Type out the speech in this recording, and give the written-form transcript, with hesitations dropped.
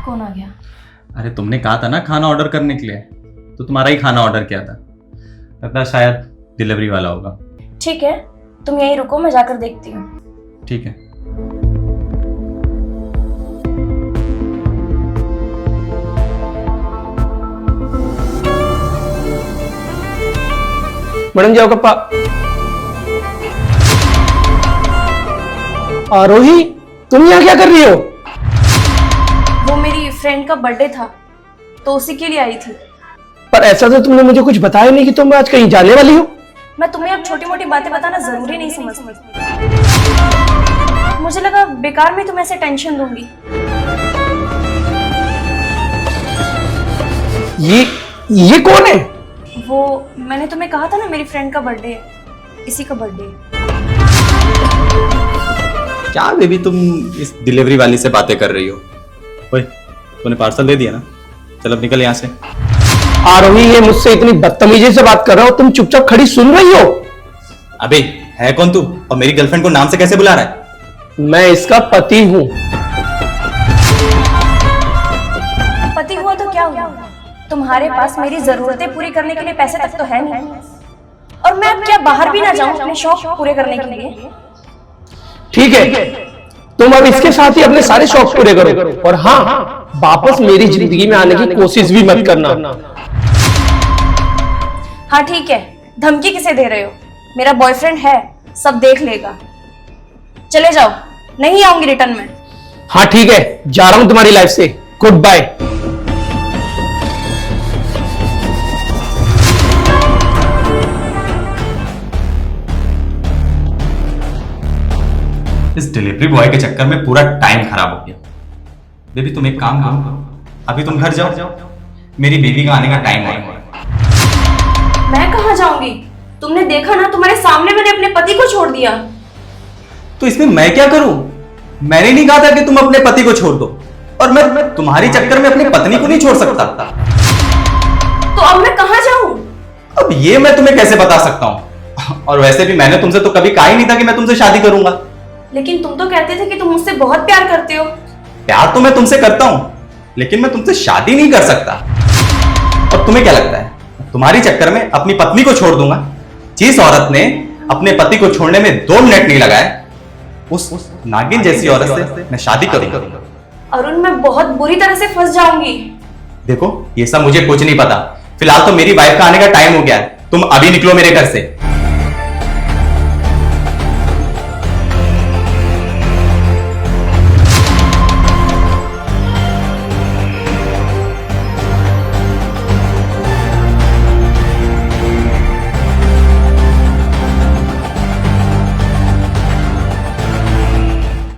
कौन आ गया? अरे तुमने कहा था ना खाना ऑर्डर करने के लिए, तो तुम्हारा ही खाना ऑर्डर किया था। लगता है शायद डिलीवरी वाला होगा। ठीक है, तुम यहीं रुको, मैं जाकर देखती हूँ। ठीक है। मैडम जी आपका आरोही, तुम यहाँ क्या कर रही हो? वो मेरी फ्रेंड का बर्थडे था तो उसी के लिए आई थी। पर ऐसा तो तुमने मुझे कुछ बताया नहीं कि तुम आज कहीं जाने वाली हो। मैं तुम्हें अब छोटी मोटी बातें बताना जरूरी नहीं समझती। मुझे लगा बेकार में तुम्हें ऐसे टेंशन दूंगी। ये कौन है? वो मैंने तुम्हें कहा था ना, मेरी फ्रेंड का बर्थडे है, इसी का बर्थडे है। क्या बेबी तुम इस डिलीवरी वाली से बातें कर रही हो? ओए, तूने पार्सल दे दिया ना? चल अब निकल यहाँ से। आरोही, ये मुझसे इतनी बदतमीजी से बात कर रहा हो, तुम चुपचाप खड़ी सुन रही हो? अबे है कौन तू, और मेरी गर्लफ्रेंड को नाम से कैसे बुला रहा है? मैं इसका पति हूँ। पति हुआ तो क्या हुआ? तुम्हारे पास मेरी जरूरतें पूरी करने के लिए पैसे तक तो है नहीं, और मैं अब क्या बाहर भी ना जाऊं अपने शौक पूरे करने के लिए? ठीक है, तुम अब इसके साथ ही अपने सारे शौक पूरे करो, और हाँ, वापस मेरी जिंदगी में आने की कोशिश भी मत करना। हाँ ठीक है, धमकी किसे दे रहे हो? मेरा बॉयफ्रेंड है, सब देख लेगा। चले जाओ, नहीं आऊंगी रिटर्न में। हाँ ठीक है, जा रहा हूं तुम्हारी लाइफ से। Good bye. इस डिलीवरी बॉय के चक्कर में पूरा टाइम खराब हो गया। बेबी तुम एक काम करो, अभी तुम घर जाओ, मेरी बेबी का आने का टाइम है। मैं कहाँ जाऊंगी? तुमने देखा ना, तुम्हारे सामने मैंने अपने पति को छोड़ दिया। तो इसमें मैं क्या करूं? मैंने नहीं कहा था कि तुम अपने पति को छोड़ दो, और मैं तुम्हारी चक्कर में अपनी पत्नी को नहीं छोड़ सकता। तो अब मैं कहाँ जाऊं? अब ये मैं तुम्हें कैसे बता सकता हूं? और वैसे भी मैंने तुमसे तो कभी कहा ही नहीं था कि मैं तुमसे शादी करूंगा। लेकिन तुम तो कहते थे कि तुम मुझसे बहुत प्यार करते हो। प्यार तो मैं तुमसे करता हूं, लेकिन मैं तुमसे शादी नहीं कर सकता। और तुम्हें क्या लगता है तुम्हारी चक्कर में अपनी पत्नी को छोड़ दूंगा? जिस औरत ने अपने पति को छोड़ने में 2 मिनट नहीं लगाए, उस नागिन जैसी औरत से मैं शादी करूंगा। अरुण, मैं बहुत बुरी तरह से फंस जाऊंगी। देखो, ये सब मुझे कुछ नहीं पता। फिलहाल तो मेरी वाइफ का आने का टाइम हो गया है। तुम अभी निकलो मेरे घर से।